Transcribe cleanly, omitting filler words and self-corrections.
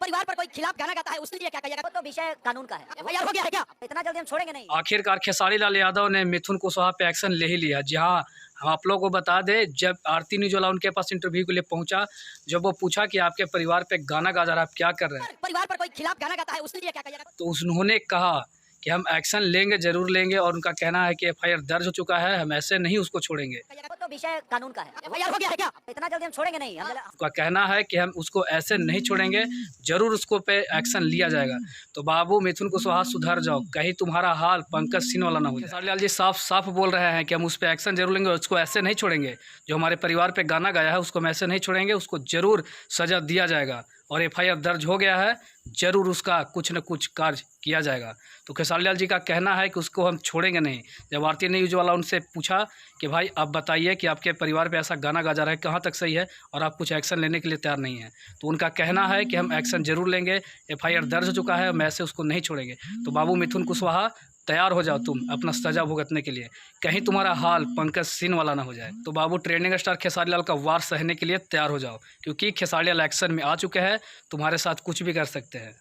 परिवार पर कोई खिलाफ गाना गाता है उसके लिए क्या कहिएगा? वो तो विषय कानून का है। एफआईआर हो गया है क्या? इतना जल्दी हम छोड़ेंगे नहीं। आखिरकार खेसारी लाल यादव ने मिथुन कुशवाहा पे एक्शन ले ही लिया। जी हाँ, हम आप लोगों को बता दें, जब आरती न्यूज़ वाला उनके पास इंटरव्यू के लिए पहुंचा, जब वो पूछा कि आपके परिवार पे गाना गा जा रहा है, आप क्या कर रहे हैं, परिवार पर कोई खिलाफ गाना गाता है उसके लिए क्या कहिएगा? तो उन्होंने कहा कि हम एक्शन लेंगे, ज़रूर लेंगे, और उनका कहना है कि एफआईआर दर्ज हो चुका है, हम ऐसे नहीं उसको छोड़ेंगे। वो तो विषय कानून का है। एफआईआर हो गया है क्या? इतना जल्दी हम छोड़ेंगे नहीं। उनका कहना है कि हम उसको ऐसे नहीं छोड़ेंगे, ज़रूर उसको पे एक्शन लिया जाएगा। तो बाबू मिथुन कुशवाहा सुधर जाओ, कहीं तुम्हारा हाल पंकज सिंह वाला ना हो जाए। खेसारी लाल जी साफ साफ बोल रहे हैं कि हम उस पर एक्शन जरूर लेंगे, उसको ऐसे नहीं छोड़ेंगे। जो हमारे परिवार पे गाना गाया है उसको हम ऐसे नहीं छोड़ेंगे, उसको ज़रूर सज़ा दिया जाएगा, और एफआईआर दर्ज हो गया है, ज़रूर उसका कुछ न कुछ कार्य किया जाएगा। तो खेसारी लाल जी का कहना है कि उसको हम छोड़ेंगे नहीं। जब आरती न्यूज़ वाला उनसे पूछा कि भाई आप बताइए कि आपके परिवार पे ऐसा गाना गा जा रहा है, कहाँ तक सही है, और आप कुछ एक्शन लेने के लिए तैयार नहीं हैं, तो उनका कहना है कि हम एक्शन ज़रूर लेंगे, एफआईआर दर्ज हो चुका है, हम ऐसे उसको नहीं छोड़ेंगे। तो बाबू मिथुन कुशवाहा, तैयार हो जाओ तुम अपना सज़ा भुगतने के लिए, कहीं तुम्हारा हाल पंकज सिंह वाला ना हो जाए। तो बाबू ट्रेंडिंग स्टार खेसारी लाल का वार सहने के लिए तैयार हो जाओ, क्योंकि खेसारी लाल एक्शन में आ चुके हैं, तुम्हारे साथ कुछ भी कर सकते हैं।